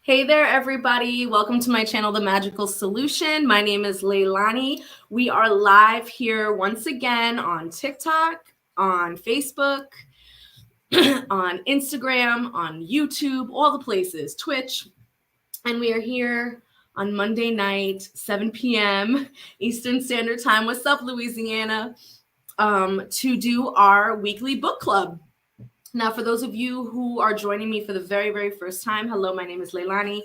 Hey there, everybody. Welcome to my channel, The Magical Solution. My name is Leilani. We are live here once again on TikTok, on Facebook, on Instagram, on YouTube, all the places, Twitch. And we are here on Monday night, 7 p.m. Eastern Standard Time. What's up, Louisiana? To do our weekly book club. Now, for those of you who are joining me for the very, very first time, hello, my name is Leilani.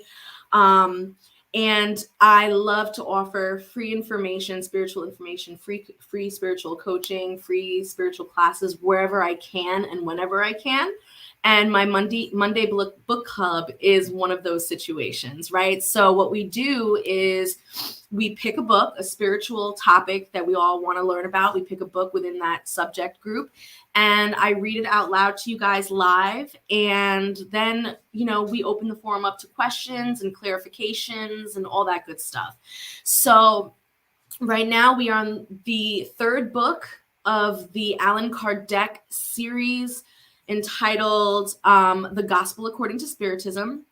And I love to offer free information, spiritual information, free spiritual coaching, free spiritual classes wherever I can and whenever I can. And my Monday book club is one of those situations, right? So what we do is we pick a book, a spiritual topic that we all want to learn about. We pick a book within that subject group, and I read it out loud to you guys live. And then, we open the forum up to questions and clarifications and all that good stuff. So right now we are on the third book of the Allan Kardec series entitled The Gospel According to Spiritism.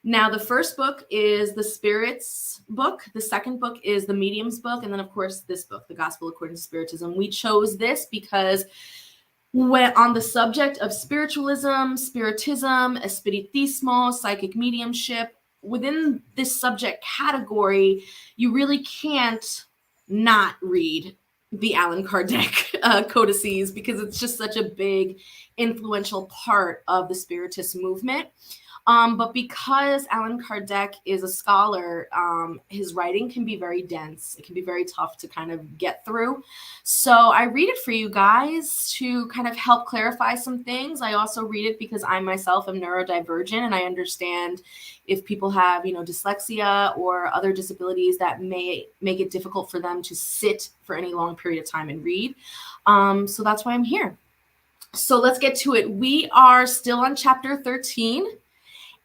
Now, the first book is the Spirits book. The second book is the Mediums book. And then, of course, this book, The Gospel According to Spiritism. We chose this because when on the subject of spiritualism, spiritism, espiritismo, psychic mediumship, within this subject category, you really can't not read the Allan Kardec codices because it's just such a big, influential part of the Spiritist movement. But because Allan Kardec is a scholar, his writing can be very dense. It can be very tough to kind of get through. So I read it for you guys to kind of help clarify some things. I also read it because I myself am neurodivergent, and I understand if people have, dyslexia or other disabilities that may make it difficult for them to sit for any long period of time and read. So that's why I'm here. So let's get to it. We are still on chapter 13.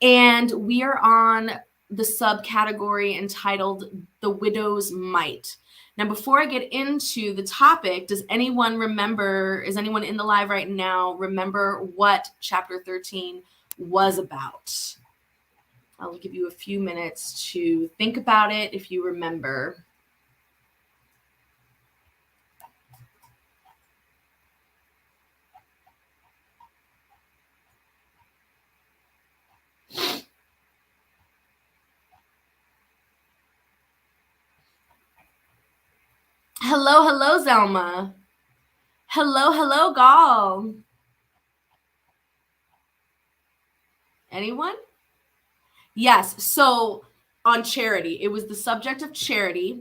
And we are on the subcategory entitled The Widow's Mite. Now, before I get into the topic, does anyone remember, is anyone in the live right now, remember what chapter 13 was about? I'll give you a few minutes to think about it if you remember. Hello, Zelma. Hello, Gal. Anyone? Yes, so on charity, it was the subject of charity,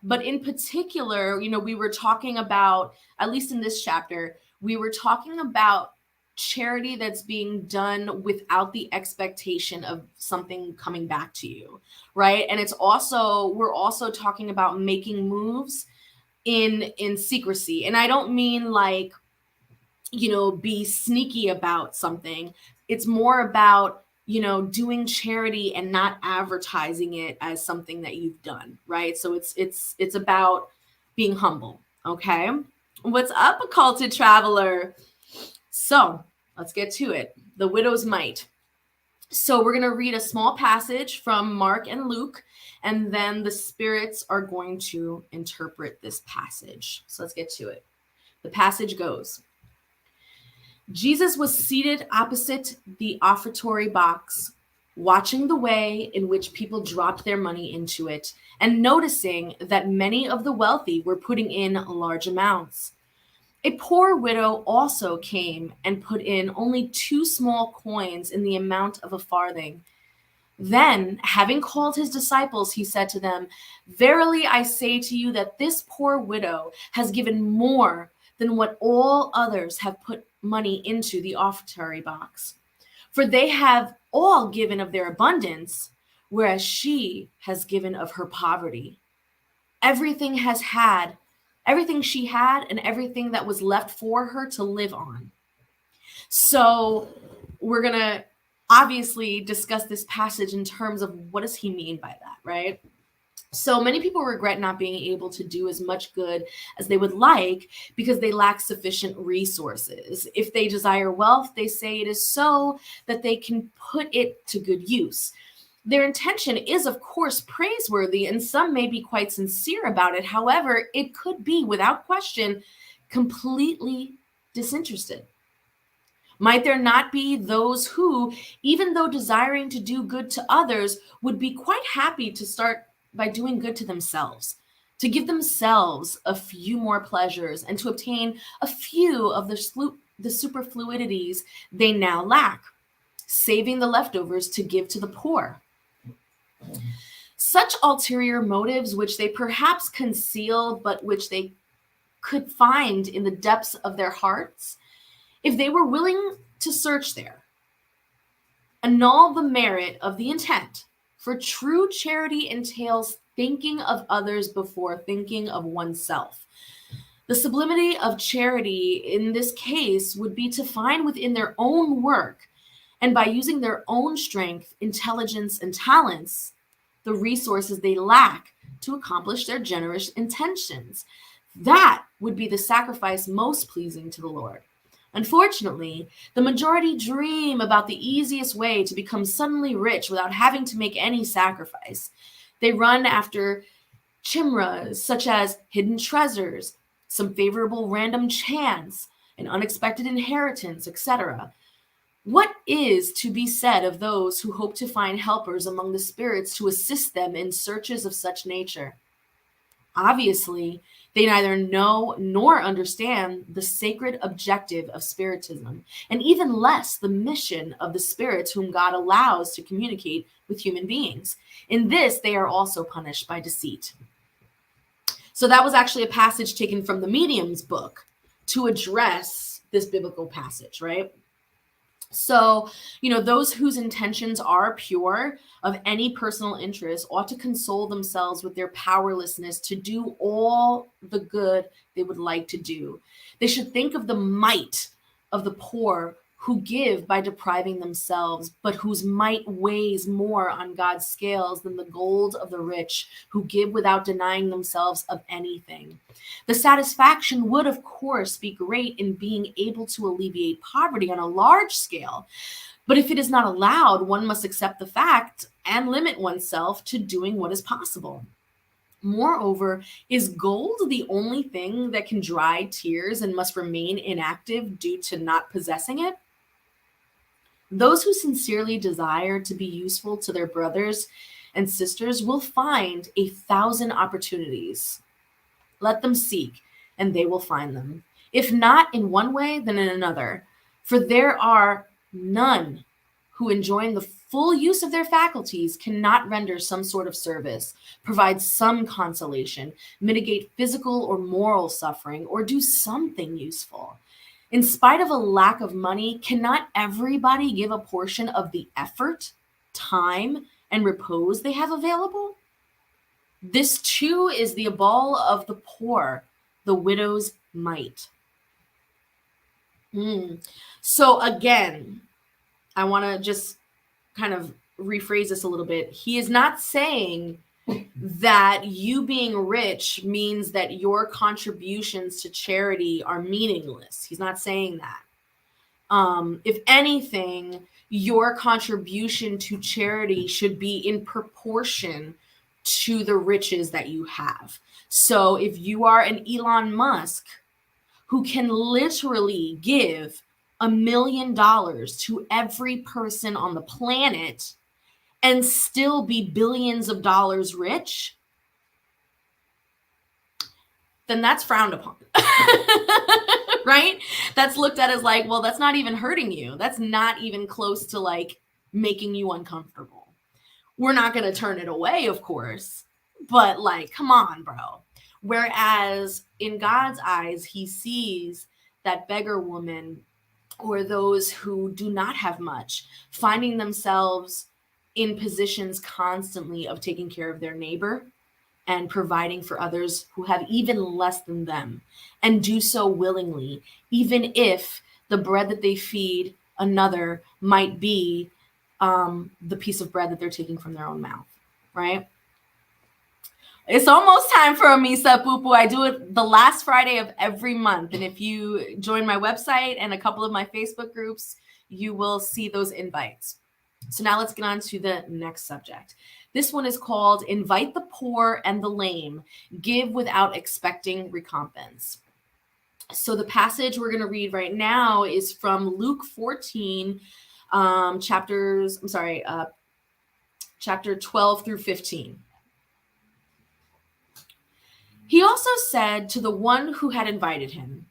but in particular, we were talking about, at least in this chapter, we were talking about charity that's being done without the expectation of something coming back to you, right? And we're also talking about making moves in secrecy. And I don't mean like, be sneaky about something. It's more about, doing charity and not advertising it as something that you've done, right? So it's about being humble, okay? What's up, occulted traveler? So let's get to it. The Widow's Mite. So we're going to read a small passage from Mark and Luke, and then the spirits are going to interpret this passage. So let's get to it. The passage goes: Jesus was seated opposite the offertory box, watching the way in which people dropped their money into it, and noticing that many of the wealthy were putting in large amounts. A poor widow also came and put in only 2 small coins in the amount of a farthing. Then, having called his disciples, he said to them, "Verily I say to you that this poor widow has given more than what all others have put money into the offertory box. For they have all given of their abundance, whereas she has given of her poverty. Everything she had, and everything that was left for her to live on." So we're going to obviously discuss this passage in terms of what does he mean by that, right? So many people regret not being able to do as much good as they would like because they lack sufficient resources. If they desire wealth, they say it is so that they can put it to good use. Their intention is, of course, praiseworthy, and some may be quite sincere about it. However, it could be, without question, completely disinterested. Might there not be those who, even though desiring to do good to others, would be quite happy to start by doing good to themselves, to give themselves a few more pleasures and to obtain a few of the superfluities they now lack, saving the leftovers to give to the poor? Such ulterior motives, which they perhaps conceal, but which they could find in the depths of their hearts, if they were willing to search there, annul the merit of the intent. For true charity entails thinking of others before thinking of oneself. The sublimity of charity in this case would be to find within their own work, and by using their own strength, intelligence, and talents, the resources they lack to accomplish their generous intentions. That would be the sacrifice most pleasing to the Lord. Unfortunately, the majority dream about the easiest way to become suddenly rich without having to make any sacrifice. They run after chimeras such as hidden treasures, some favorable random chance, an unexpected inheritance, etc. What is to be said of those who hope to find helpers among the spirits to assist them in searches of such nature? Obviously, they neither know nor understand the sacred objective of Spiritism, and even less the mission of the spirits whom God allows to communicate with human beings. In this, they are also punished by deceit. So that was actually a passage taken from the Medium's book to address this biblical passage, right? So, those whose intentions are pure of any personal interest ought to console themselves with their powerlessness to do all the good they would like to do. They should think of the might of the poor who give by depriving themselves, but whose might weighs more on God's scales than the gold of the rich who give without denying themselves of anything. The satisfaction would, of course, be great in being able to alleviate poverty on a large scale. But if it is not allowed, one must accept the fact and limit oneself to doing what is possible. Moreover, is gold the only thing that can dry tears and must remain inactive due to not possessing it? Those who sincerely desire to be useful to their brothers and sisters will find 1,000 opportunities. Let them seek, and they will find them. If not in one way, then in another. For there are none who, enjoying the full use of their faculties, cannot render some sort of service, provide some consolation, mitigate physical or moral suffering, or do something useful. In spite of a lack of money, cannot everybody give a portion of the effort, time, and repose they have available? This too is the abole of the poor, the widow's mite. So again, I want to just kind of rephrase this a little bit. He is not saying that you being rich means that your contributions to charity are meaningless. He's not saying that. If anything, your contribution to charity should be in proportion to the riches that you have. So if you are an Elon Musk who can literally give $1 million to every person on the planet and still be billions of dollars rich, then that's frowned upon, right? That's looked at as like, well, that's not even hurting you. That's not even close to like making you uncomfortable. We're not going to turn it away, of course, but like, come on, bro. Whereas in God's eyes, he sees that beggar woman or those who do not have much finding themselves in positions constantly of taking care of their neighbor and providing for others who have even less than them, and do so willingly, even if the bread that they feed another might be the piece of bread that they're taking from their own mouth, right? It's almost time for a Misa Pupu. I do it the last Friday of every month. And if you join my website and a couple of my Facebook groups, you will see those invites. So now let's get on to the next subject. This one is called Invite the Poor and the Lame, Give Without Expecting Recompense. So the passage we're going to read right now is from Luke 14, chapter 12 through 15. He also said to the one who had invited him,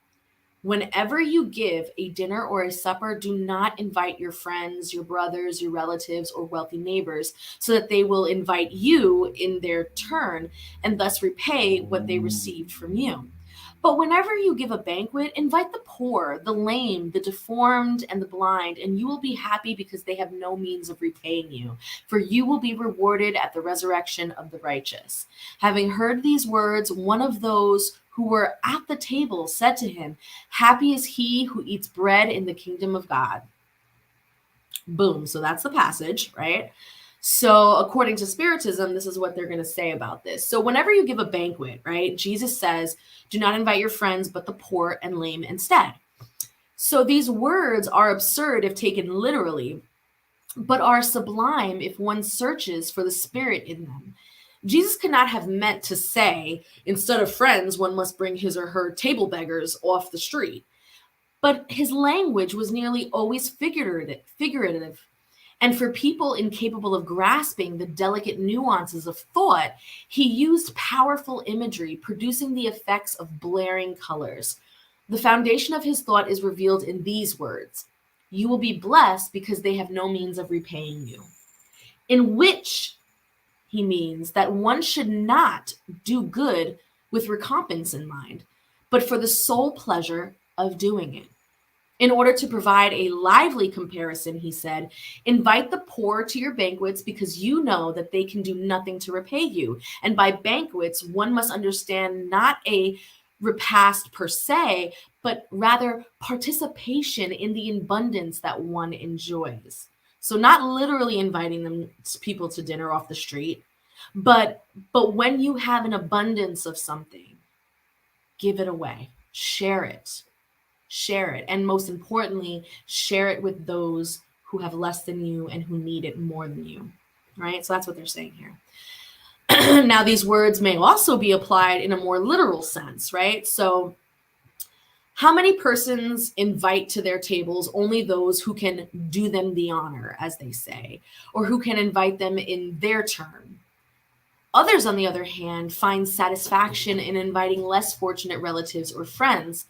"Whenever you give a dinner or a supper, do not invite your friends, your brothers, your relatives, or wealthy neighbors, so that they will invite you in their turn and thus repay what they received from you. But whenever you give a banquet, invite the poor, the lame, the deformed, and the blind, and you will be happy because they have no means of repaying you, for you will be rewarded at the resurrection of the righteous." Having heard these words, one of those who were at the table said to him, "Happy is he who eats bread in the kingdom of God." Boom. So that's the passage, right? So according to Spiritism, this is what they're going to say about this. So whenever you give a banquet, right, Jesus says, do not invite your friends, but the poor and lame instead. So these words are absurd if taken literally, but are sublime if one searches for the spirit in them. Jesus could not have meant to say, instead of friends, one must bring his or her table beggars off the street. But his language was nearly always figurative. And for people incapable of grasping the delicate nuances of thought, he used powerful imagery, producing the effects of blaring colors. The foundation of his thought is revealed in these words: "You will be blessed because they have no means of repaying you." In which he means that one should not do good with recompense in mind, but for the sole pleasure of doing it. In order to provide a lively comparison, he said, invite the poor to your banquets because you know that they can do nothing to repay you. And by banquets, one must understand not a repast per se, but rather participation in the abundance that one enjoys. So not literally inviting them people to dinner off the street, but when you have an abundance of something, give it away, share it, and most importantly, share it with those who have less than you and who need it more than you. Right? So that's what they're saying here. Now, these words may also be applied in a more literal sense, right? So how many persons invite to their tables only those who can do them the honor, as they say, or who can invite them in their turn? Others, on the other hand, find satisfaction in inviting less fortunate relatives or friends.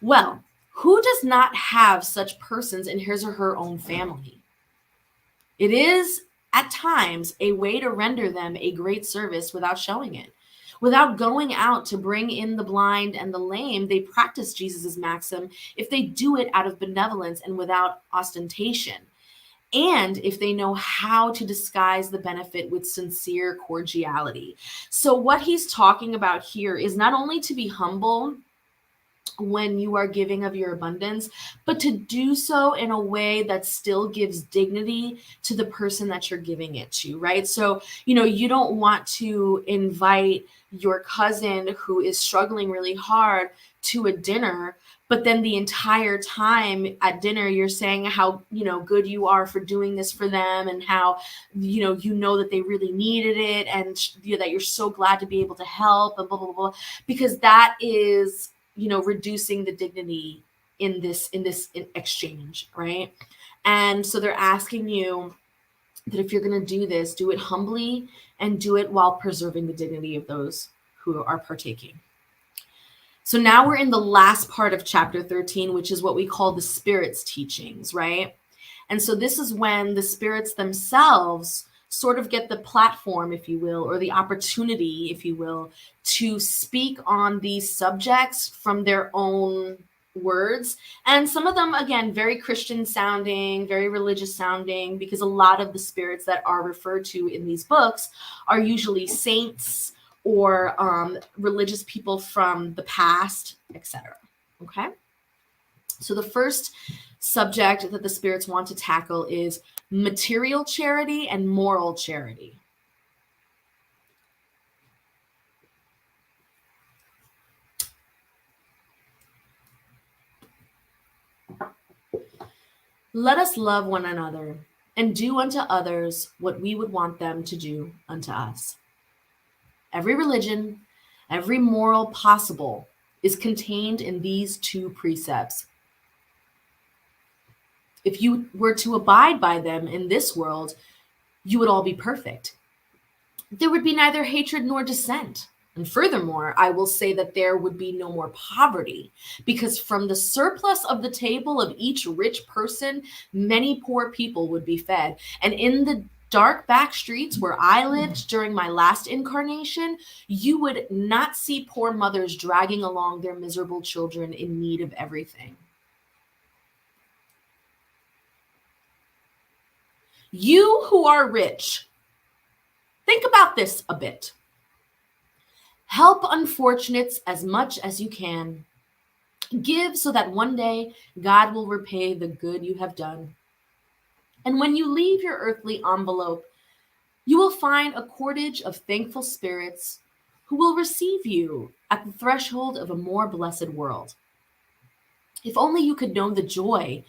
Well, who does not have such persons in his or her own family? It is, at times, a way to render them a great service without showing it. Without going out to bring in the blind and the lame, they practice Jesus' maxim if they do it out of benevolence and without ostentation, and if they know how to disguise the benefit with sincere cordiality. So what he's talking about here is not only to be humble when you are giving of your abundance, but to do so in a way that still gives dignity to the person that you're giving it to, right? So, you don't want to invite your cousin who is struggling really hard to a dinner, but then the entire time at dinner you're saying how good you are for doing this for them, and how that they really needed it, and that you're so glad to be able to help, and blah blah blah, because that is reducing the dignity in this exchange, right? And so they're asking you that if you're going to do this, do it humbly and do it while preserving the dignity of those who are partaking. So now we're in the last part of chapter 13, which is what we call the spirits teachings, right? And so this is when the spirits themselves sort of get the platform, if you will, or the opportunity, if you will, to speak on these subjects from their own words. And some of them, again, very Christian sounding, very religious sounding, because a lot of the spirits that are referred to in these books are usually saints or religious people from the past, etc. Okay? So the first subject that the spirits want to tackle is material charity and moral charity. Let us love one another and do unto others what we would want them to do unto us. Every religion, every moral possible is contained in these two precepts. If you were to abide by them in this world, you would all be perfect. There would be neither hatred nor dissent. And furthermore, I will say that there would be no more poverty, because from the surplus of the table of each rich person, many poor people would be fed. And in the dark back streets where I lived during my last incarnation, you would not see poor mothers dragging along their miserable children in need of everything. You who are rich, think about this a bit. Help unfortunates as much as you can. Give so that one day God will repay the good you have done. And when you leave your earthly envelope, you will find a cordage of thankful spirits who will receive you at the threshold of a more blessed world. If only you could know the joy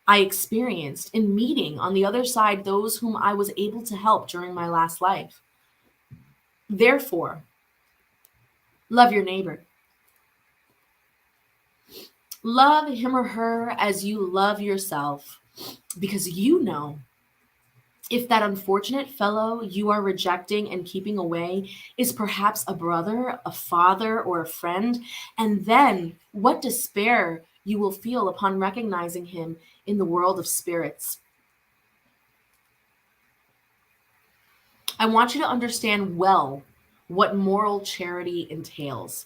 I experienced in meeting on the other side those whom I was able to help during my last life. Therefore, love your neighbor. Love him or her as you love yourself, because you know if that unfortunate fellow you are rejecting and keeping away is perhaps a brother, a father, or a friend, and then what despair you will feel upon recognizing him in the world of spirits. I want you to understand well what moral charity entails.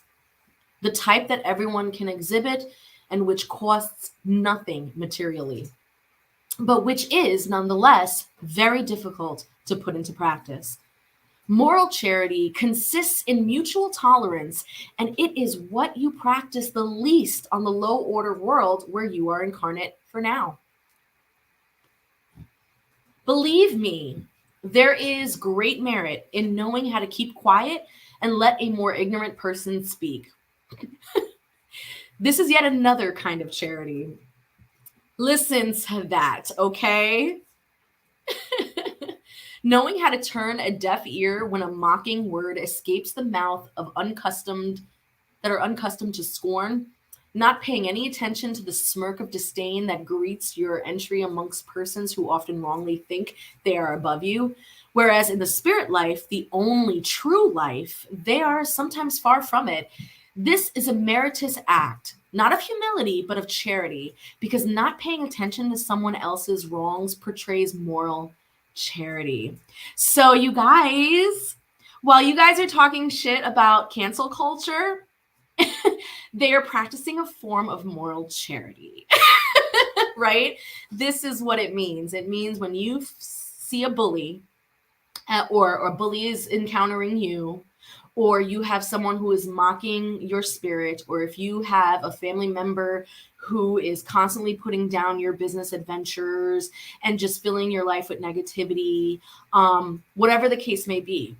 The type that everyone can exhibit and which costs nothing materially, but which is nonetheless very difficult to put into practice. Moral charity consists in mutual tolerance, and it is what you practice the least on the low order world where you are incarnate for now. Believe me, there is great merit in knowing how to keep quiet and let a more ignorant person speak. This is yet another kind of charity. Listen to that, okay? Knowing how to turn a deaf ear when a mocking word escapes the mouth of unaccustomed to scorn, not paying any attention to the smirk of disdain that greets your entry amongst persons who often wrongly think they are above you. Whereas in the spirit life, the only true life, they are sometimes far from it. This is a meritorious act, not of humility, but of charity, because not paying attention to someone else's wrongs portrays moral charity. So you guys, while you guys are talking shit about cancel culture, they are practicing a form of moral charity, right? This is what it means. It means when you see a bully or a bully is encountering you, or you have someone who is mocking your spirit, or if you have a family member who is constantly putting down your business adventures and just filling your life with negativity, whatever the case may be,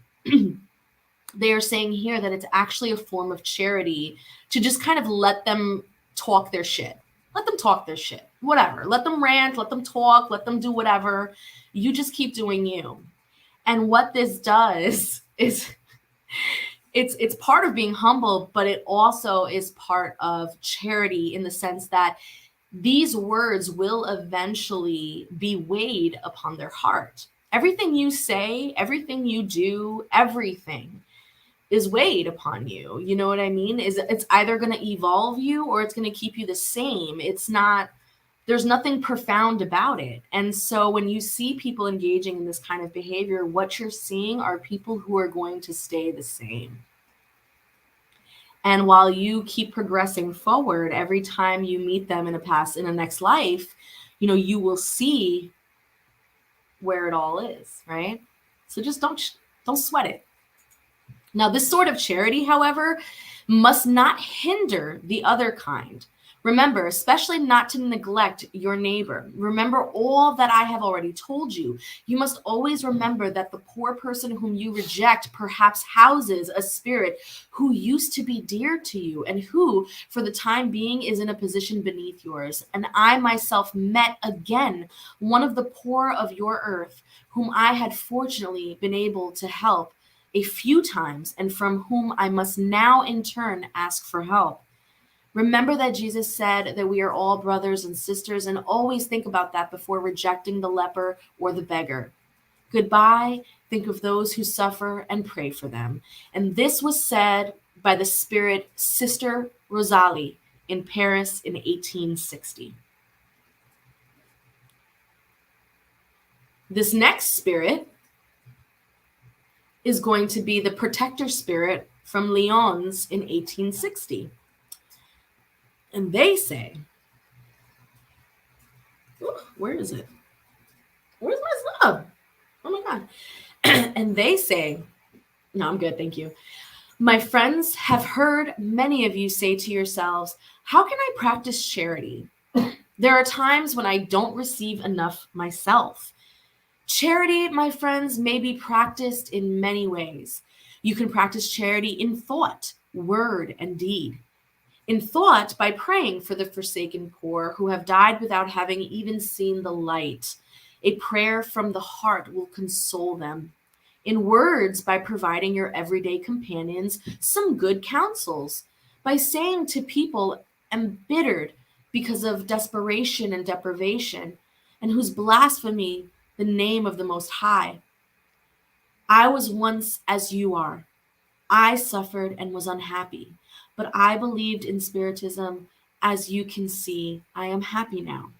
they are saying here that it's actually a form of charity to just kind of let them talk their shit. Let them talk their shit, whatever. Let them rant, let them talk, let them do whatever. You just keep doing you. And what this does is it's part of being humble, but it also is part of charity in the sense that these words will eventually be weighed upon their heart. Everything you say, everything you do, everything is weighed upon you. You know what I mean? It's either going to evolve you or it's going to keep you the same. It's not, there's nothing profound about it. And so when you see people engaging in this kind of behavior, what you're seeing are people who are going to stay the same. And while you keep progressing forward, every time you meet them in a next life, you know, you will see where it all is, right? So just don't sweat it. Now, this sort of charity, however, must not hinder the other kind, Remember, especially not to neglect your neighbor. Remember all that I have already told you. You must always remember that the poor person whom you reject perhaps houses a spirit who used to be dear to you and who, for the time being, is in a position beneath yours. And I myself met again one of the poor of your earth, whom I had fortunately been able to help a few times, and from whom I must now in turn ask for help. Remember that Jesus said that we are all brothers and sisters, and always think about that before rejecting the leper or the beggar. Goodbye. Think of those who suffer and pray for them. And this was said by the spirit Sister Rosalie in Paris in 1860. This next spirit is going to be the protector spirit from Lyons in 1860. And they say, where is it? Where's my stuff? Oh my God. And they say, no, I'm good. Thank you. My friends have heard many of you say to yourselves, how can I practice charity? There are times when I don't receive enough myself. Charity, my friends, may be practiced in many ways. You can practice charity in thought, word, and deed. In thought, by praying for the forsaken poor who have died without having even seen the light. A prayer from the heart will console them. In words, by providing your everyday companions some good counsels. By saying to people embittered because of desperation and deprivation, and whose blasphemy the name of the Most High. I was once as you are. I suffered and was unhappy, but I believed in Spiritism. As you can see, I am happy now.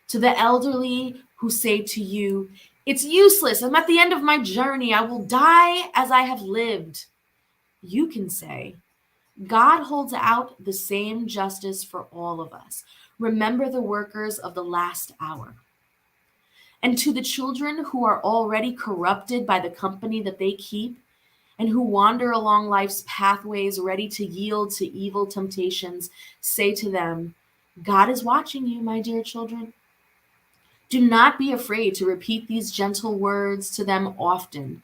To the elderly who say to you, it's useless, I'm at the end of my journey, I will die as I have lived, you can say, God holds out the same justice for all of us. Remember the workers of the last hour. And to the children who are already corrupted by the company that they keep, and who wander along life's pathways ready to yield to evil temptations, say to them, God is watching you, my dear children. Do not be afraid to repeat these gentle words to them often.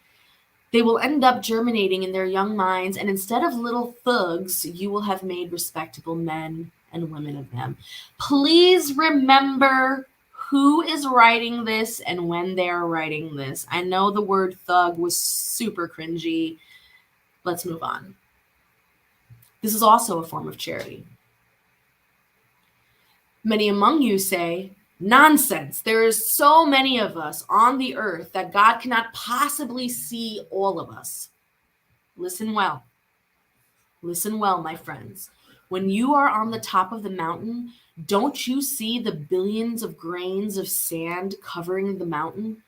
They will end up germinating in their young minds, and instead of little thugs, you will have made respectable men and women of them. Please remember who is writing this and when they are writing this. I know the word thug was super cringy. Let's move on. This is also a form of charity. Many among you say, nonsense. There is so many of us on the earth that God cannot possibly see all of us. Listen well. Listen well, my friends. When you are on the top of the mountain, don't you see the billions of grains of sand covering the mountain?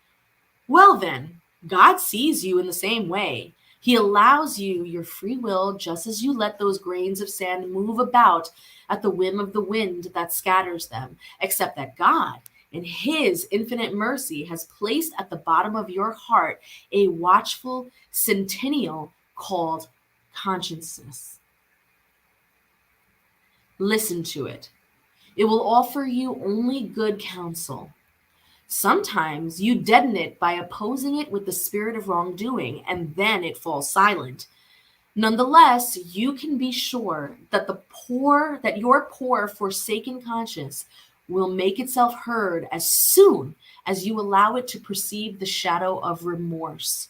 Well then, God sees you in the same way. He allows you your free will just as you let those grains of sand move about at the whim of the wind that scatters them, except that God, in his infinite mercy, has placed at the bottom of your heart a watchful centennial called consciousness. Listen to it. It will offer you only good counsel. Sometimes you deaden it by opposing it with the spirit of wrongdoing, and then it falls silent. Nonetheless, you can be sure that your poor, forsaken conscience will make itself heard as soon as you allow it to perceive the shadow of remorse.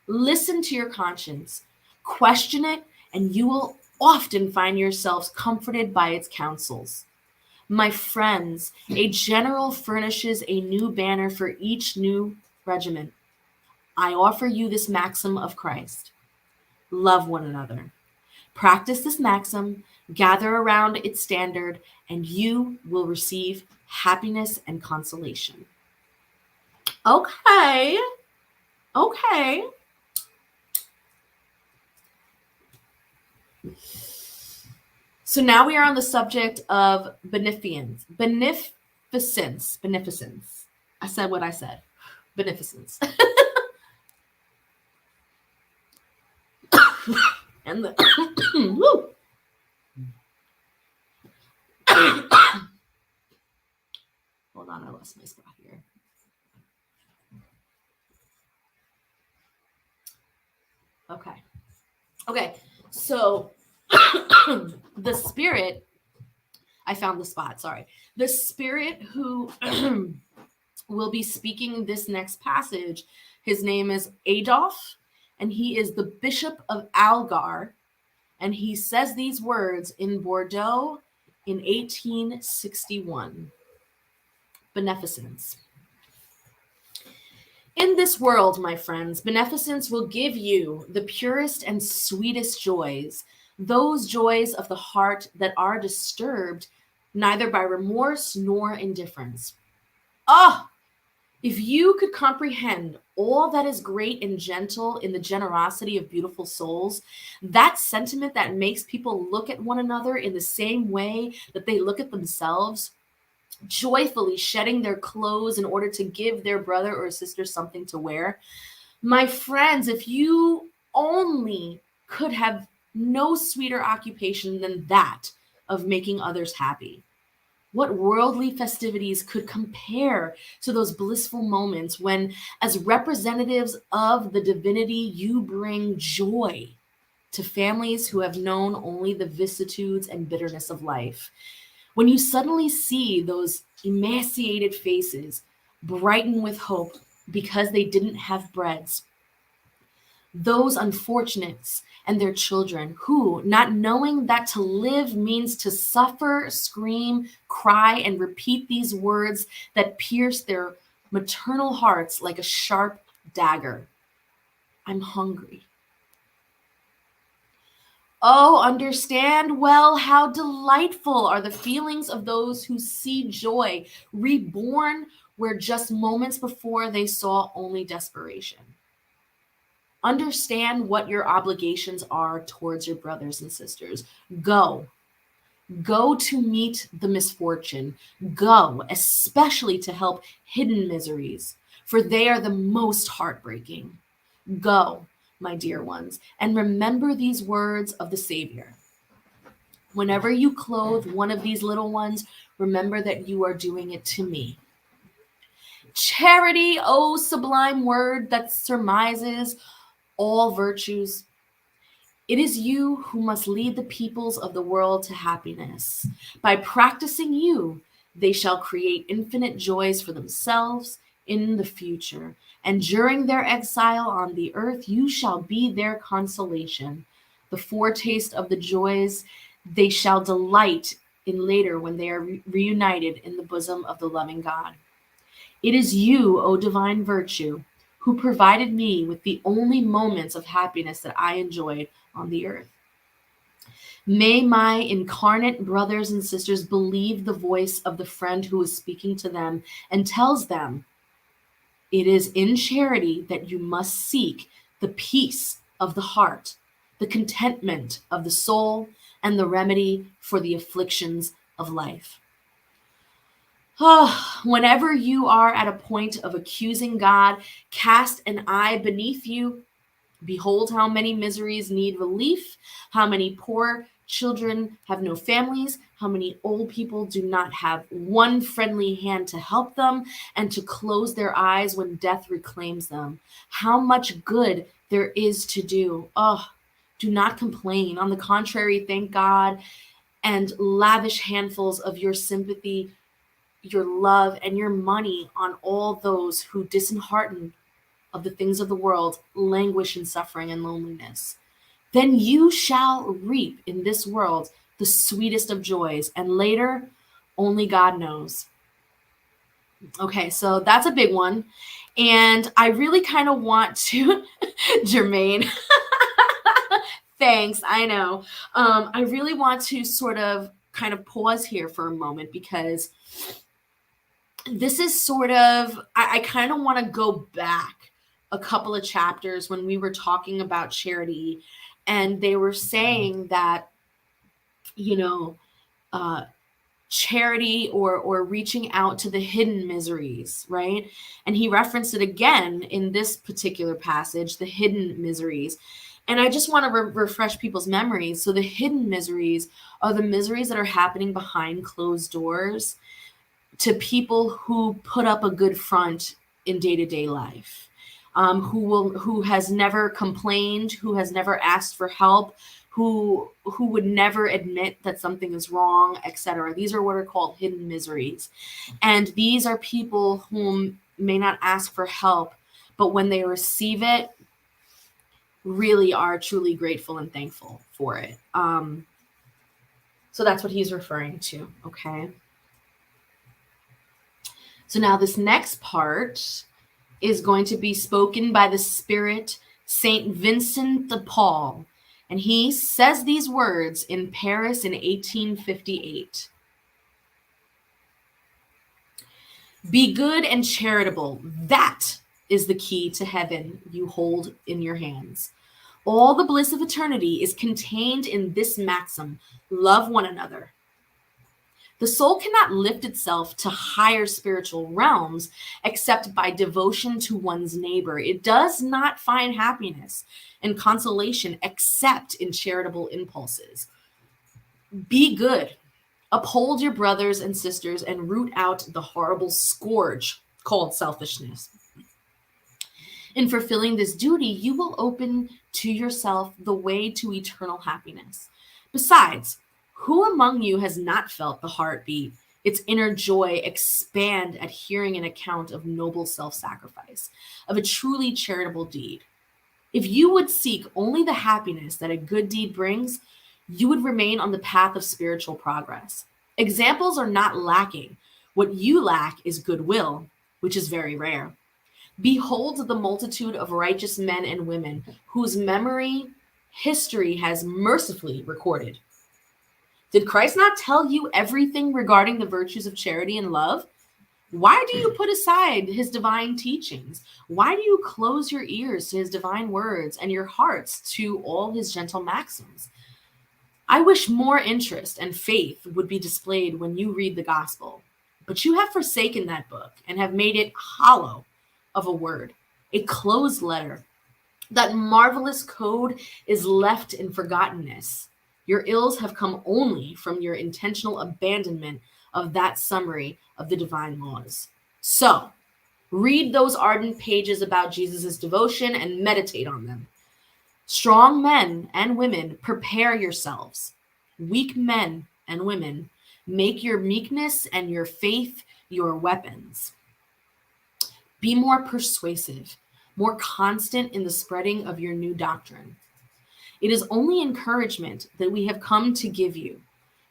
Listen to your conscience, question it, and you will often find yourselves comforted by its counsels. My friends, a general furnishes a new banner for each new regiment. I offer you this maxim of Christ. Love one another. Practice this maxim, gather around its standard, and you will receive happiness and consolation. Okay. So now we are on the subject of beneficence. Beneficence. I said what I said. Beneficence. And the on, I lost my spot here. Okay, so the spirit, I found the spot, sorry. The spirit who will be speaking this next passage, his name is Adolf, and he is the Bishop of Algar, and he says these words in Bordeaux in 1861. Beneficence. In this world, my friends, beneficence will give you the purest and sweetest joys, those joys of the heart that are disturbed neither by remorse nor indifference. Ah, if you could comprehend all that is great and gentle in the generosity of beautiful souls, that sentiment that makes people look at one another in the same way that they look at themselves, joyfully shedding their clothes in order to give their brother or sister something to wear. My friends, if you only could have no sweeter occupation than that of making others happy, what worldly festivities could compare to those blissful moments when, as representatives of the divinity, you bring joy to families who have known only the vicissitudes and bitterness of life? When you suddenly see those emaciated faces brighten with hope because they didn't have breads, those unfortunates and their children who, not knowing that to live means to suffer, scream, cry, and repeat these words that pierce their maternal hearts like a sharp dagger: I'm hungry. Oh, understand well how delightful are the feelings of those who see joy reborn where just moments before they saw only desperation. Understand what your obligations are towards your brothers and sisters. Go. Go to meet the misfortune. Go, especially to help hidden miseries, for they are the most heartbreaking. Go, my dear ones, and remember these words of the Savior. Whenever you clothe one of these little ones, remember that you are doing it to me. Charity, oh sublime word that surmises all virtues. It is you who must lead the peoples of the world to happiness. By practicing you, they shall create infinite joys for themselves in the future. And during their exile on the earth, you shall be their consolation, the foretaste of the joys they shall delight in later when they are reunited in the bosom of the loving God. It is you, O divine virtue, who provided me with the only moments of happiness that I enjoyed on the earth. May my incarnate brothers and sisters believe the voice of the friend who is speaking to them and tells them, it is in charity that you must seek the peace of the heart, the contentment of the soul, and the remedy for the afflictions of life. Oh, whenever you are at a point of accusing God, cast an eye beneath you. Behold how many miseries need relief, how many poor children have no families, how many old people do not have one friendly hand to help them and to close their eyes when death reclaims them. How much good there is to do. Oh, do not complain. On the contrary, thank God and lavish handfuls of your sympathy, your love, and your money on all those who, disheartened of the things of the world, languish in suffering and loneliness. Then you shall reap in this world the sweetest of joys, and later, only God knows. Okay, so that's a big one. And I really kind of want to, Jermaine, thanks, I know. I really want to sort of kind of pause here for a moment because this is sort of, I kind of want to go back a couple of chapters when we were talking about charity, and they were saying that, you know, charity or reaching out to the hidden miseries, right? And he referenced it again in this particular passage, the hidden miseries. And I just want to refresh people's memories. So the hidden miseries are the miseries that are happening behind closed doors to people who put up a good front in day-to-day life, who has never complained, who has never asked for help, who would never admit that something is wrong, etc. These are what are called hidden miseries. And these are people whom may not ask for help, but when they receive it, really are truly grateful and thankful for it. So that's what he's referring to, okay? So now this next part is going to be spoken by the Spirit, Saint Vincent de Paul. And he says these words in Paris in 1858. Be good and charitable. That is the key to heaven you hold in your hands. All the bliss of eternity is contained in this maxim: love one another. The soul cannot lift itself to higher spiritual realms except by devotion to one's neighbor. It does not find happiness and consolation except in charitable impulses. Be good. Uphold your brothers and sisters and root out the horrible scourge called selfishness. In fulfilling this duty, you will open to yourself the way to eternal happiness. Besides, who among you has not felt the heartbeat, its inner joy expand at hearing an account of noble self-sacrifice, of a truly charitable deed? If you would seek only the happiness that a good deed brings, you would remain on the path of spiritual progress. Examples are not lacking. What you lack is goodwill, which is very rare. Behold the multitude of righteous men and women whose memory history has mercifully recorded. Did Christ not tell you everything regarding the virtues of charity and love? Why do you put aside his divine teachings? Why do you close your ears to his divine words and your hearts to all his gentle maxims? I wish more interest and faith would be displayed when you read the gospel, but you have forsaken that book and have made it hollow of a word, a closed letter. That marvelous code is left in forgottenness. Your ills have come only from your intentional abandonment of that summary of the divine laws. So, read those ardent pages about Jesus' devotion and meditate on them. Strong men and women, prepare yourselves. Weak men and women, make your meekness and your faith your weapons. Be more persuasive, more constant in the spreading of your new doctrine. It is only encouragement that we have come to give you.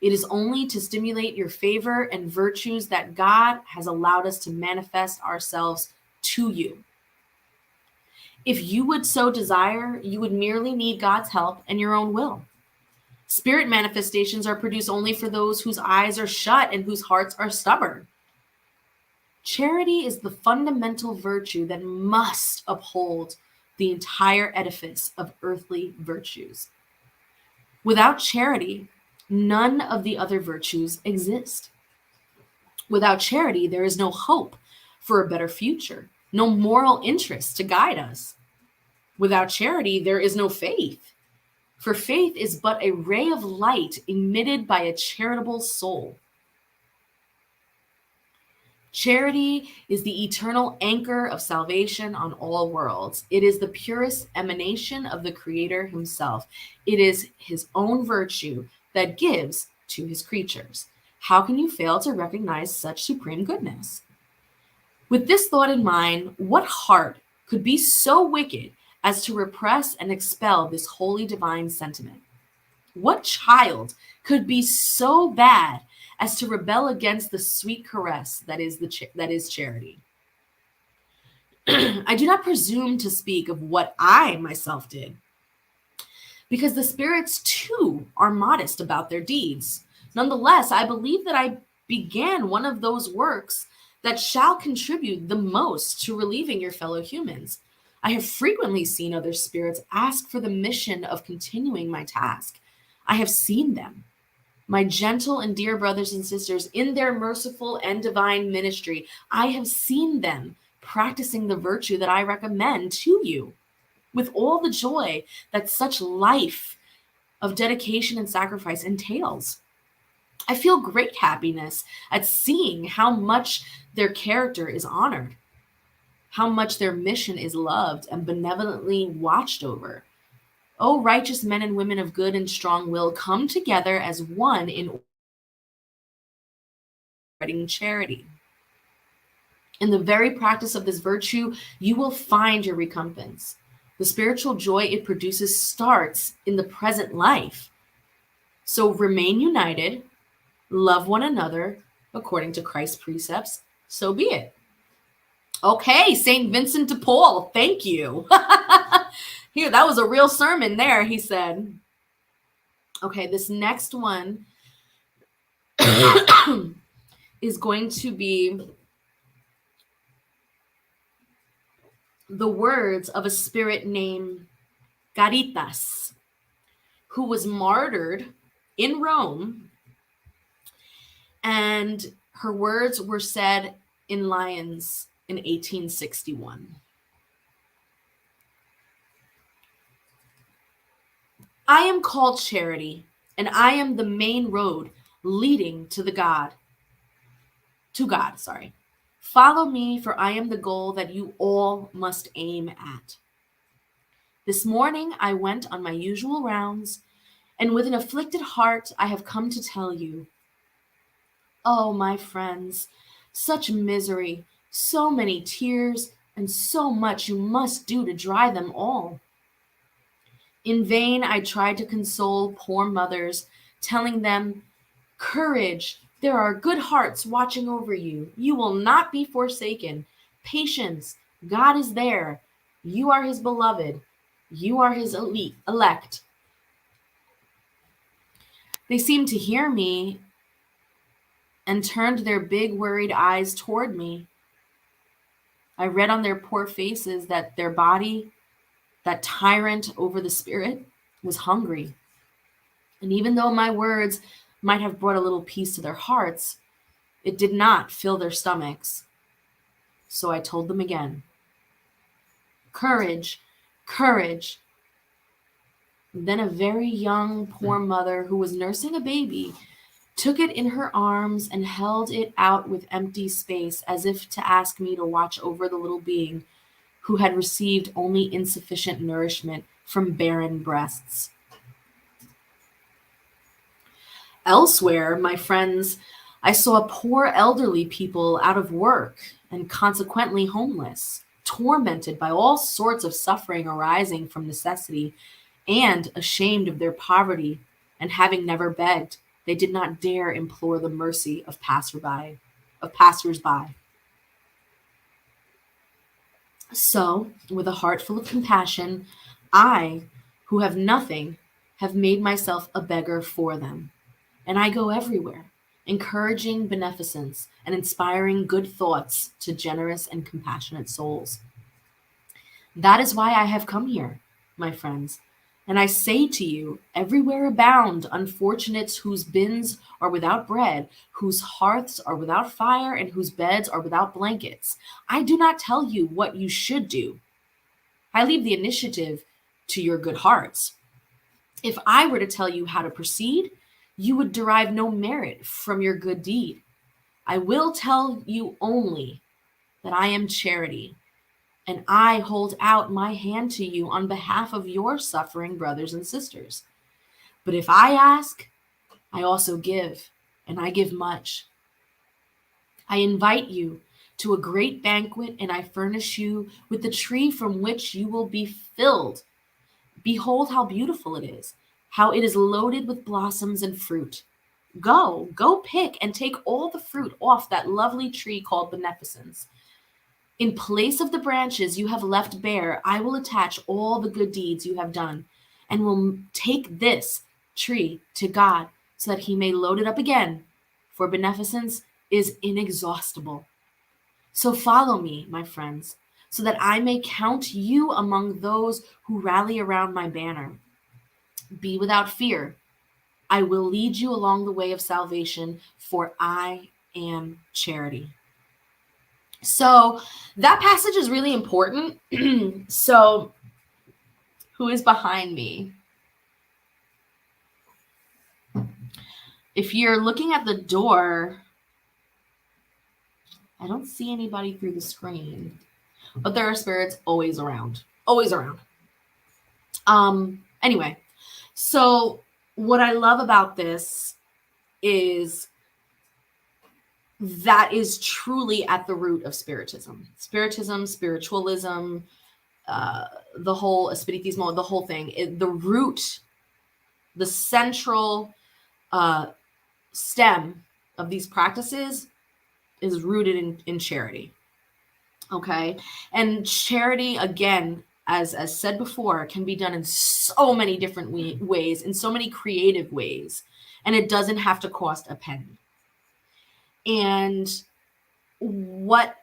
It is only to stimulate your favor and virtues that God has allowed us to manifest ourselves to you. If you would so desire, you would merely need God's help and your own will. Spirit manifestations are produced only for those whose eyes are shut and whose hearts are stubborn. Charity is the fundamental virtue that must uphold the entire edifice of earthly virtues. Without charity, none of the other virtues exist. Without charity, there is no hope for a better future, no moral interest to guide us. Without charity, there is no faith, for faith is but a ray of light emitted by a charitable soul. Charity is the eternal anchor of salvation on all worlds. It is the purest emanation of the Creator himself. It is his own virtue that gives to his creatures. How can you fail to recognize such supreme goodness? With this thought in mind, what heart could be so wicked as to repress and expel this holy divine sentiment? What child could be so bad as to rebel against the sweet caress that is charity? I do not presume to speak of what I myself did, because the spirits too are modest about their deeds. Nonetheless, I believe that I began one of those works that shall contribute the most to relieving your fellow humans. I have frequently seen other spirits ask for the mission of continuing my task. I have seen them, my gentle and dear brothers and sisters, in their merciful and divine ministry. I have seen them practicing the virtue that I recommend to you with all the joy that such life of dedication and sacrifice entails. I feel great happiness at seeing how much their character is honored, how much their mission is loved and benevolently watched over. O righteous men and women of good and strong will, come together as one in spreading charity. In the very practice of this virtue, you will find your recompense. The spiritual joy it produces starts in the present life. So remain united, love one another according to Christ's precepts, so be it. Okay, St. Vincent de Paul, thank you. Here, that was a real sermon there, he said. Okay, this next one is going to be the words of a spirit named Caritas, who was martyred in Rome, and her words were said in Lyons in 1861. I am called Charity, and I am the main road leading to God. Follow me, for I am the goal that you all must aim at. This morning I went on my usual rounds, and with an afflicted heart I have come to tell you, oh, my friends, such misery, so many tears, and so much you must do to dry them all. In vain I tried to console poor mothers, telling them, courage, there are good hearts watching over you. You will not be forsaken. Patience, God is there. You are his beloved. You are his elect. They seemed to hear me and turned their big worried eyes toward me. I read on their poor faces that their body, that tyrant over the spirit, was hungry. And even though my words might have brought a little peace to their hearts, it did not fill their stomachs. So I told them again, courage, courage. And then a very young poor mother who was nursing a baby took it in her arms and held it out with empty space, as if to ask me to watch over the little being who had received only insufficient nourishment from barren breasts. Elsewhere, my friends, I saw poor elderly people out of work and consequently homeless, tormented by all sorts of suffering arising from necessity, and ashamed of their poverty, and having never begged, they did not dare implore the mercy of passers-by. So, with a heart full of compassion, I, who have nothing, have made myself a beggar for them. And I go everywhere, encouraging beneficence and inspiring good thoughts to generous and compassionate souls. That is why I have come here, my friends. And I say to you, everywhere abound unfortunates whose bins are without bread, whose hearths are without fire, and whose beds are without blankets. I do not tell you what you should do. I leave the initiative to your good hearts. If I were to tell you how to proceed, you would derive no merit from your good deed. I will tell you only that I am Charity, and I hold out my hand to you on behalf of your suffering brothers and sisters. But if I ask, I also give, and I give much. I invite you to a great banquet, and I furnish you with the tree from which you will be filled. Behold how beautiful it is, how it is loaded with blossoms and fruit. Go pick and take all the fruit off that lovely tree called beneficence. In place of the branches you have left bare, I will attach all the good deeds you have done, and will take this tree to God, so that he may load it up again, for beneficence is inexhaustible. So follow me, my friends, so that I may count you among those who rally around my banner. Be without fear. I will lead you along the way of salvation, for I am Charity. So that passage is really important. So who is behind me? If you're looking at the door, I don't see anybody through the screen, but there are spirits always around. Always around. Anyway, so what I love about this is that is truly at the root of Spiritism. Spiritism, spiritualism, the whole Spiritismo, the whole thing. The root, the central stem of these practices is rooted in charity. Okay? And charity, again, as said before, can be done in so many different ways, in so many creative ways, and it doesn't have to cost a penny. And what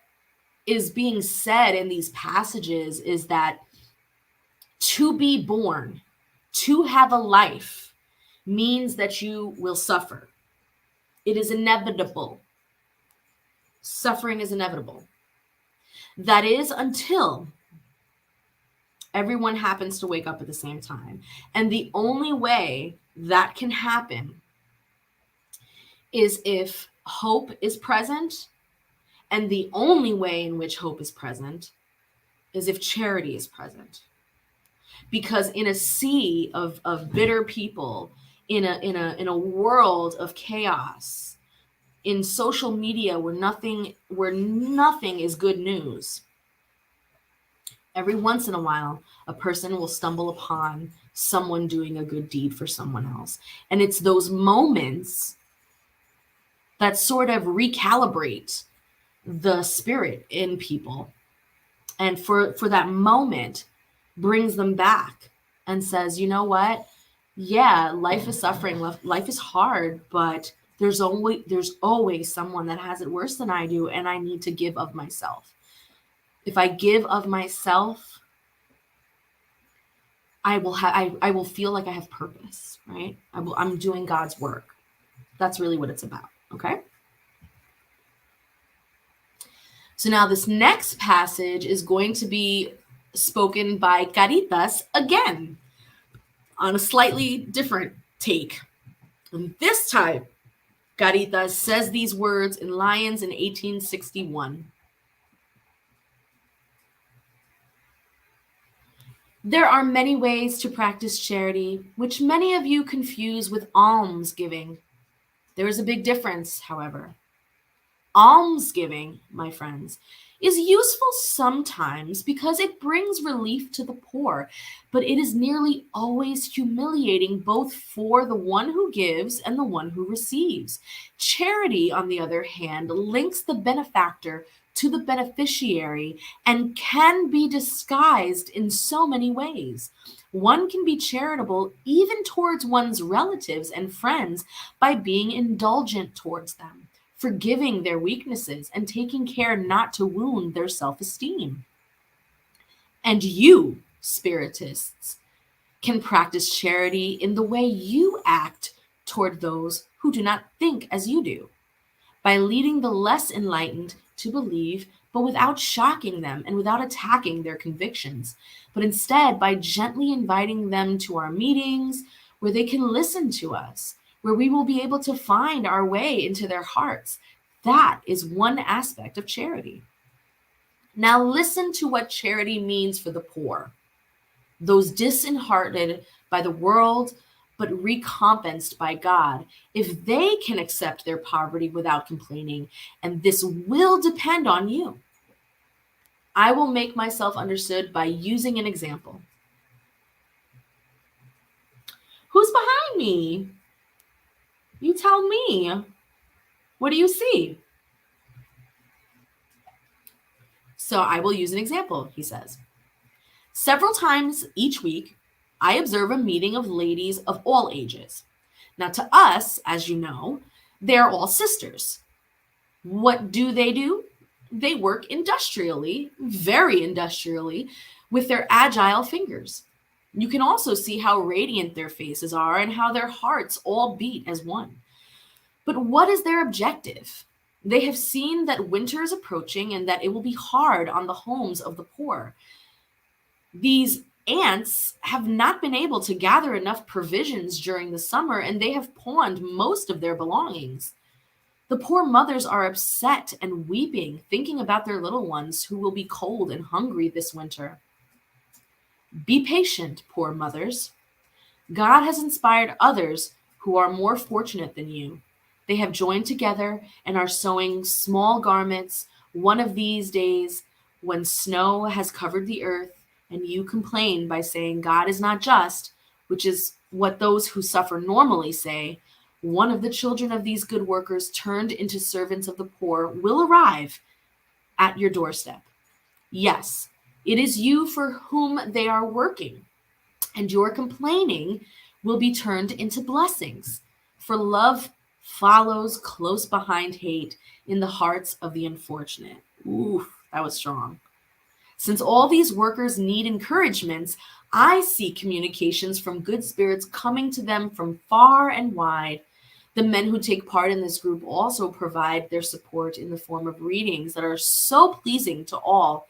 is being said in these passages is that to be born, to have a life, means that you will suffer. It is inevitable. Suffering is inevitable. That is until everyone happens to wake up at the same time. And the only way that can happen is if hope is present. And the only way in which hope is present is if charity is present. Because in a sea of bitter people, in a world of chaos, in social media where nothing is good news, every once in a while, a person will stumble upon someone doing a good deed for someone else. And it's those moments that sort of recalibrate the spirit in people. And for that moment, brings them back and says, you know what? Yeah, life is suffering. Life is hard, but there's always someone that has it worse than I do, and I need to give of myself. If I give of myself, I will feel like I have purpose, right? I'm doing God's work. That's really what it's about, okay? So now this next passage is going to be spoken by Caritas again on a slightly different take. And this time, Caritas says these words in Lyons in 1861. There are many ways to practice charity, which many of you confuse with almsgiving. There is a big difference, however. Almsgiving, my friends, is useful sometimes because it brings relief to the poor, but it is nearly always humiliating both for the one who gives and the one who receives. Charity, on the other hand, links the benefactor to the beneficiary and can be disguised in so many ways. One can be charitable even towards one's relatives and friends by being indulgent towards them, forgiving their weaknesses, and taking care not to wound their self-esteem. And you, Spiritists, can practice charity in the way you act toward those who do not think as you do, by leading the less enlightened to believe, but without shocking them and without attacking their convictions, but instead by gently inviting them to our meetings where they can listen to us, where we will be able to find our way into their hearts. That is one aspect of charity. Now listen to what charity means for the poor, those disheartened by the world, but recompensed by God, if they can accept their poverty without complaining, and this will depend on you. I will make myself understood by using an example. Who's behind me? You tell me. What do you see? So I will use an example, he says. Several times each week, I observe a meeting of ladies of all ages. Now, to us, as you know, they're all sisters. What do? They work industrially, very industrially, with their agile fingers. You can also see how radiant their faces are and how their hearts all beat as one. But what is their objective? They have seen that winter is approaching and that it will be hard on the homes of the poor. These ants have not been able to gather enough provisions during the summer, and they have pawned most of their belongings. The poor mothers are upset and weeping, thinking about their little ones who will be cold and hungry this winter. Be patient, poor mothers. God has inspired others who are more fortunate than you. They have joined together and are sewing small garments. One of these days, when snow has covered the earth, and you complain by saying God is not just, which is what those who suffer normally say, one of the children of these good workers turned into servants of the poor will arrive at your doorstep. Yes, it is you for whom they are working, and your complaining will be turned into blessings. For love follows close behind hate in the hearts of the unfortunate. Ooh, that was strong. Since all these workers need encouragements, I see communications from good spirits coming to them from far and wide. The men who take part in this group also provide their support in the form of readings that are so pleasing to all.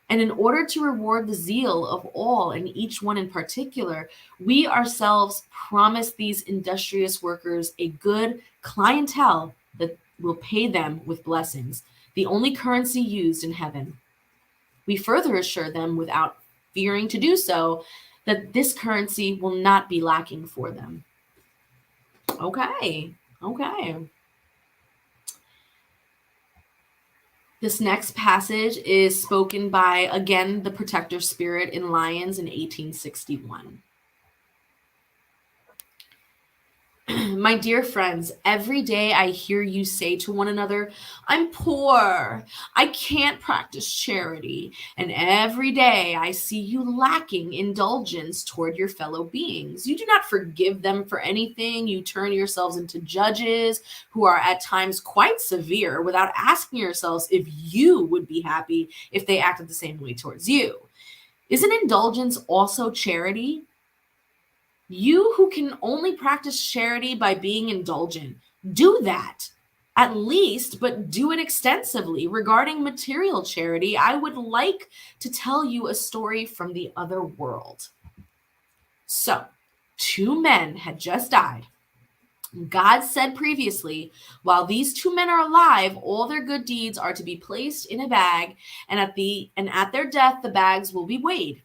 And in order to reward the zeal of all and each one in particular, we ourselves promise these industrious workers a good clientele that will pay them with blessings, the only currency used in heaven. We further assure them, without fearing to do so, that this currency will not be lacking for them. Okay. This next passage is spoken by, again, the protector spirit in Lyons in 1861. My dear friends, every day I hear you say to one another, I'm poor, I can't practice charity. And every day I see you lacking indulgence toward your fellow beings. You do not forgive them for anything. You turn yourselves into judges who are at times quite severe without asking yourselves if you would be happy if they acted the same way towards you. Isn't indulgence also charity? You who can only practice charity by being indulgent, do that at least, but do it extensively. Regarding material charity, I would like to tell you a story from the other world. So, 2 men had just died. God said previously, while these 2 men are alive, all their good deeds are to be placed in a bag, and at their death the bags will be weighed.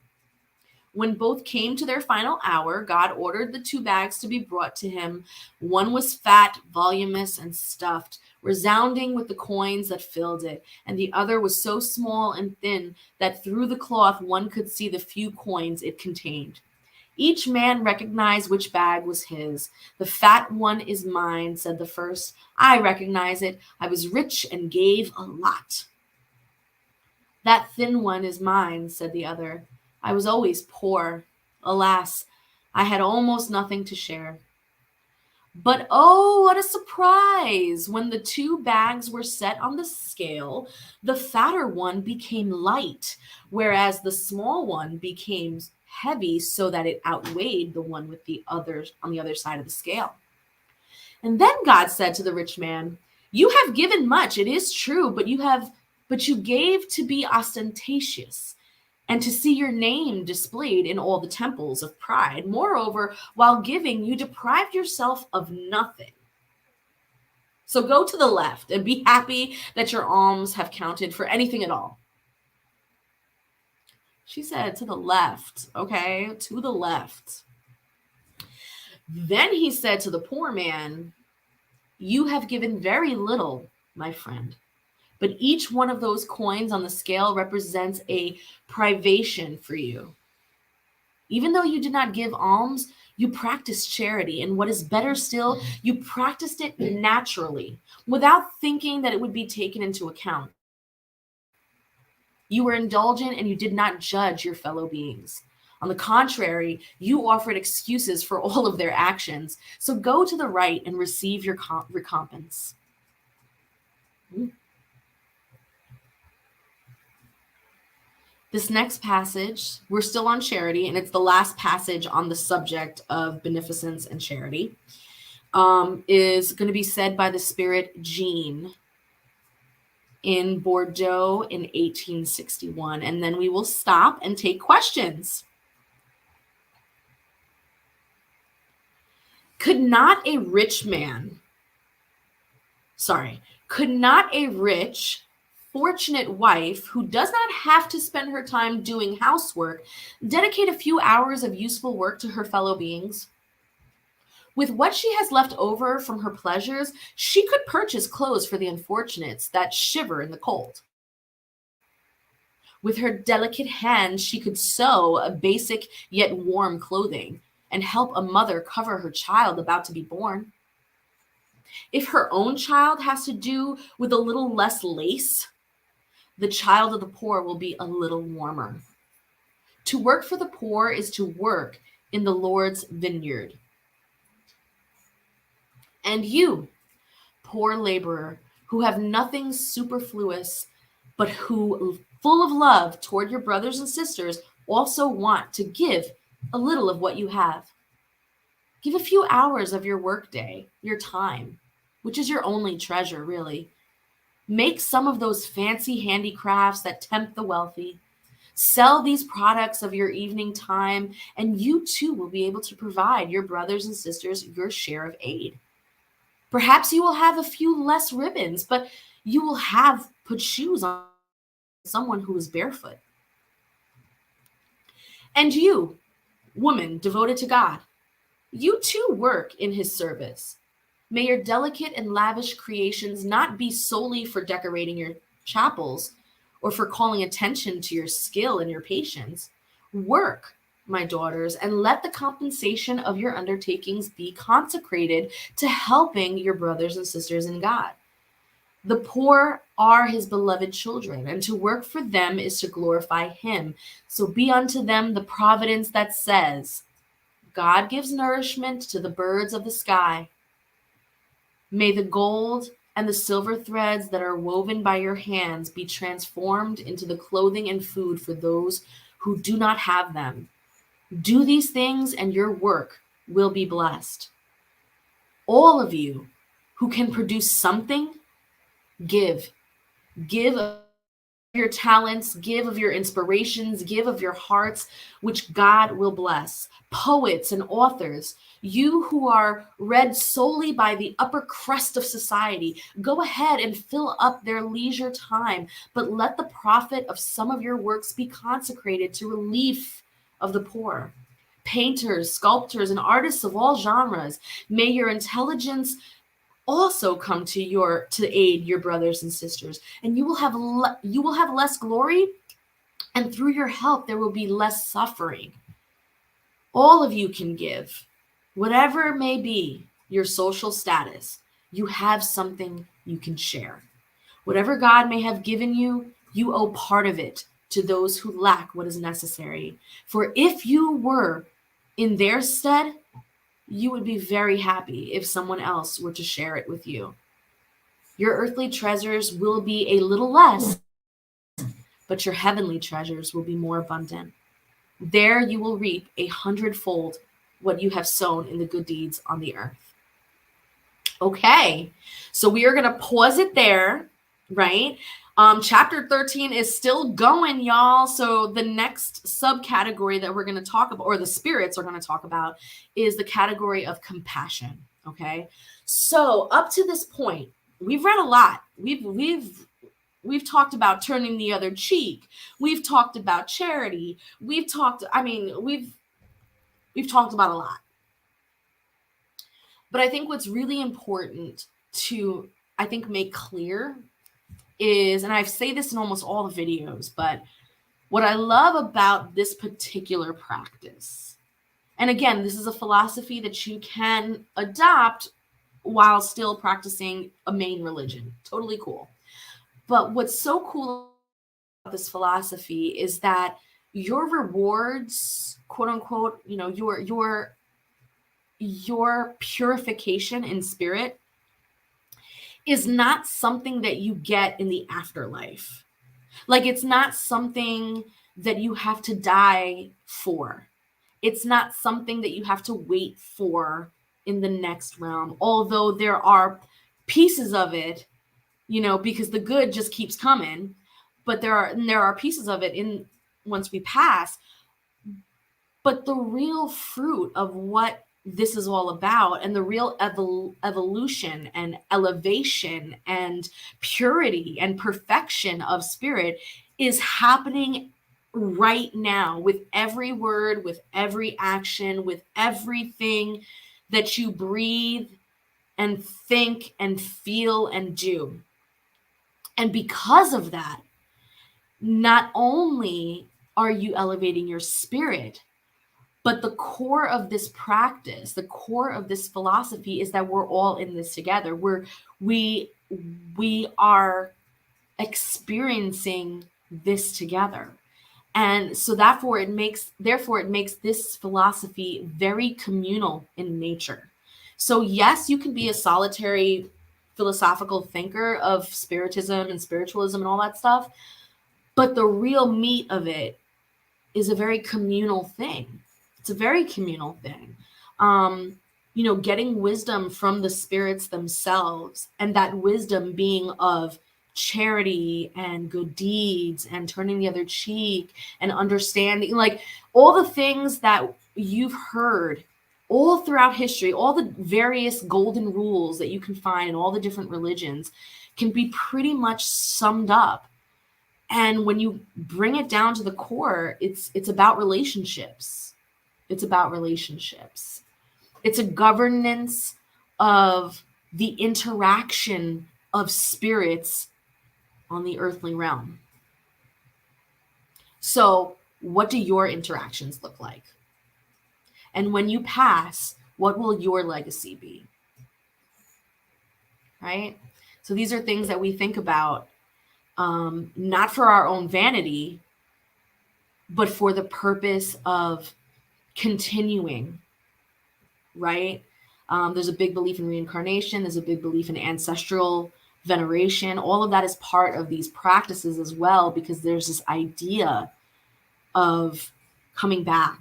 When both came to their final hour, God ordered the 2 bags to be brought to him. One was fat, voluminous, and stuffed, resounding with the coins that filled it, and the other was so small and thin that through the cloth one could see the few coins it contained. Each man recognized which bag was his. The fat one is mine, said the first. I recognize it. I was rich and gave a lot. That thin one is mine, said the other. I was always poor. Alas, I had almost nothing to share. But oh, what a surprise! When the 2 bags were set on the scale, the fatter one became light, whereas the small one became heavy so that it outweighed the one with the others on the other side of the scale. And then God said to the rich man, you have given much, it is true, but you gave to be ostentatious, and to see your name displayed in all the temples of pride. Moreover, while giving, you deprived yourself of nothing. So go to the left and be happy that your alms have counted for anything at all. She said to the left, okay, to the left. Then he said to the poor man, you have given very little, my friend. But each one of those coins on the scale represents a privation for you. Even though you did not give alms, you practiced charity. And what is better still, you practiced it naturally, without thinking that it would be taken into account. You were indulgent and you did not judge your fellow beings. On the contrary, you offered excuses for all of their actions. So go to the right and receive your recompense. This next passage, we're still on charity, and it's the last passage on the subject of beneficence and charity, is going to be said by the spirit Jean in Bordeaux in 1861. And then we will stop and take questions. Could not a rich, fortunate wife who does not have to spend her time doing housework dedicate a few hours of useful work to her fellow beings? With what she has left over from her pleasures, she could purchase clothes for the unfortunates that shiver in the cold. With her delicate hands, she could sew a basic yet warm clothing and help a mother cover her child about to be born. If her own child has to do with a little less lace, the child of the poor will be a little warmer. To work for the poor is to work in the Lord's vineyard. And you, poor laborer, who have nothing superfluous, but who, full of love toward your brothers and sisters, also want to give a little of what you have. Give a few hours of your workday, your time, which is your only treasure, really. Make some of those fancy handicrafts that tempt the wealthy. Sell these products of your evening time, and you too will be able to provide your brothers and sisters your share of aid. Perhaps you will have a few less ribbons, but you will have put shoes on someone who is barefoot. And you, woman devoted to God, you too work in his service. May your delicate and lavish creations not be solely for decorating your chapels or for calling attention to your skill and your patience. Work, my daughters, and let the compensation of your undertakings be consecrated to helping your brothers and sisters in God. The poor are his beloved children, and to work for them is to glorify him. So be unto them the providence that says, God gives nourishment to the birds of the sky. May the gold and the silver threads that are woven by your hands be transformed into the clothing and food for those who do not have them. Do these things and your work will be blessed. All of you who can produce something, give. Give of your talents, give of your inspirations, give of your hearts, which God will bless. Poets and authors, you who are read solely by the upper crust of society, go ahead and fill up their leisure time, but let the profit of some of your works be consecrated to relief of the poor. Painters, sculptors, and artists of all genres, may your intelligence also come to aid your brothers and sisters, and you will have less glory, and through your help there will be less suffering. All of you can give, whatever it may be your social status. You have something you can share. Whatever God may have given you, you owe part of it to those who lack what is necessary. For if you were in their stead, you would be very happy if someone else were to share it with you. Your earthly treasures will be a little less, but your heavenly treasures will be more abundant. There you will reap 100-fold what you have sown in the good deeds on the earth. Okay, so we are going to pause it there, right? Chapter 13 is still going, y'all. So the next subcategory that we're going to talk about, or the spirits are going to talk about, is the category of compassion. Okay, so up to this point, we've read a lot. We've talked about turning the other cheek. We've talked about charity. We've talked about a lot. But I think what's really important to, make clear is, and I say this in almost all the videos, but what I love about this particular practice, and again, this is a philosophy that you can adopt while still practicing a main religion. Totally cool. But what's so cool about this philosophy is that your rewards, quote unquote, your purification in spirit is not something that you get in the afterlife. Like, it's not something that you have to die for. It's not something that you have to wait for in the next realm. Although there are pieces of it, because the good just keeps coming, but there are pieces of it once we pass. But the real fruit of what this is all about. And the real evolution and elevation and purity and perfection of spirit is happening right now, with every word, with every action, with everything that you breathe and think and feel and do. And because of that, not only are you elevating your spirit, but the core of this practice, the core of this philosophy is that we're all in this together. We are experiencing this together. And so therefore it makes this philosophy very communal in nature. So yes, you can be a solitary philosophical thinker of spiritism and spiritualism and all that stuff, but the real meat of it is a very communal thing. It's a very communal thing. Getting wisdom from the spirits themselves, and that wisdom being of charity and good deeds and turning the other cheek and understanding, like all the things that you've heard all throughout history, all the various golden rules that you can find in all the different religions can be pretty much summed up. And when you bring it down to the core, it's about relationships. It's about relationships. It's a governance of the interaction of spirits on the earthly realm. So, what do your interactions look like? And when you pass, what will your legacy be? Right? So these are things that we think about, not for our own vanity, but for the purpose of continuing, right? There's a big belief in reincarnation. There's a big belief in ancestral veneration. All of that is part of these practices as well, because there's this idea of coming back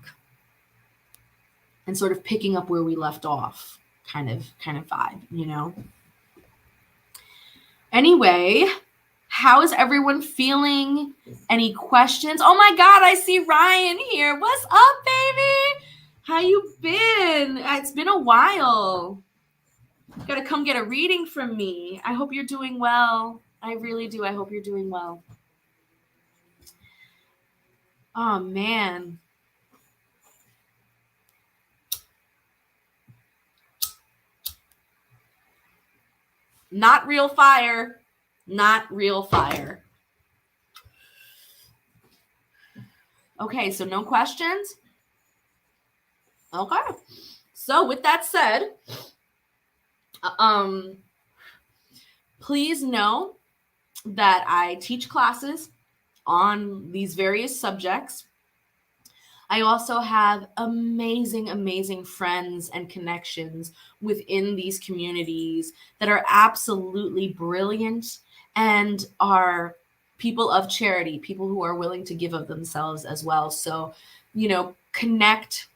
and sort of picking up where we left off, kind of vibe, Anyway, how is everyone feeling? Any questions? Oh my God, I see Ryan here. What's up, baby? How you been? It's been a while. You gotta come get a reading from me. I hope you're doing well. I really do. I hope you're doing well. Oh, man. Not real fire. Not real fire. Okay, so no questions? Okay. So with that said, please know that I teach classes on these various subjects. I also have amazing, amazing friends and connections within these communities that are absolutely brilliant and are people of charity, people who are willing to give of themselves as well. So, connect,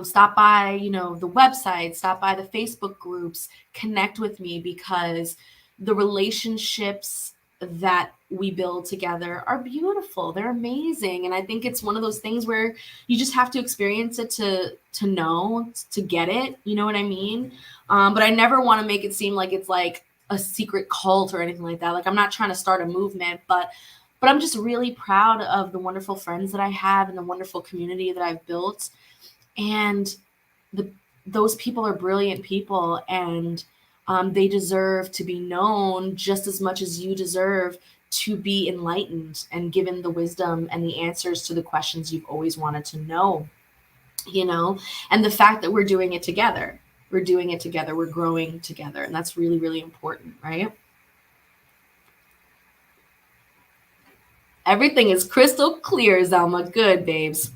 stop by, the website, stop by the Facebook groups, connect with me, because the relationships that we build together are beautiful. They're amazing. And I think it's one of those things where you just have to experience it to know, to get it. You know what I mean? But I never want to make it seem like it's like a secret cult or anything like that. Like, I'm not trying to start a movement, but I'm just really proud of the wonderful friends that I have and the wonderful community that I've built. And those people are brilliant people, and they deserve to be known just as much as you deserve to be enlightened and given the wisdom and the answers to the questions you've always wanted to know, and the fact that we're doing it together, we're growing together. And that's really, really important, right? Everything is crystal clear, Zelma. Good, babes.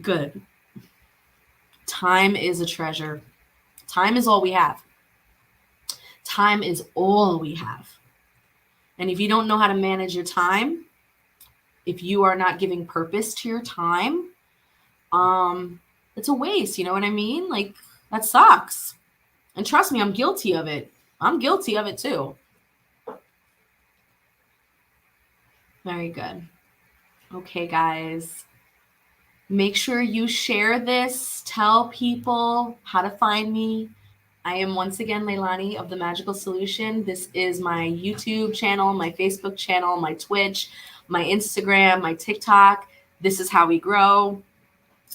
Good. Time is a treasure. Time is all we have. Time is all we have. And if you don't know how to manage your time, if you are not giving purpose to your time, it's a waste. You know what I mean? Like, that sucks. And trust me, I'm guilty of it. I'm guilty of it too. Very good. Okay, guys. Make sure you share this. Tell people how to find me. I am once again Leilani of The Magical Solution. This is my YouTube channel, my Facebook channel, my Twitch, my Instagram, my TikTok. This is how we grow.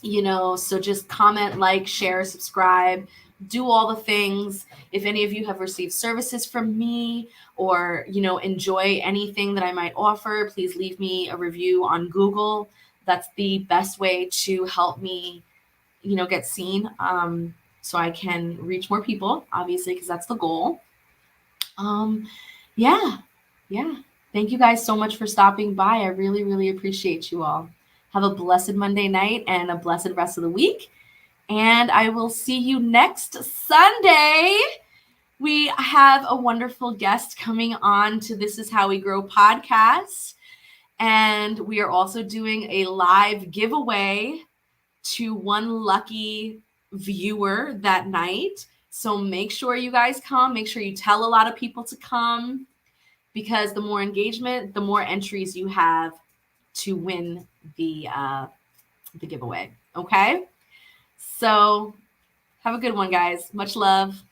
So just comment, like, share, subscribe, do all the things. If any of you have received services from me or, enjoy anything that I might offer, please leave me a review on Google. That's the best way to help me, get seen. So I can reach more people, obviously, because that's the goal. Yeah. Thank you guys so much for stopping by. I really, really appreciate you all. Have a blessed Monday night and a blessed rest of the week. And I will see you next Sunday. We have a wonderful guest coming on to This Is How We Grow podcast. And we are also doing a live giveaway to one lucky viewer that night. So make sure you guys come. Make sure you tell a lot of people to come, because the more engagement, the more entries you have to win the giveaway. Okay? So have a good one, guys. Much love.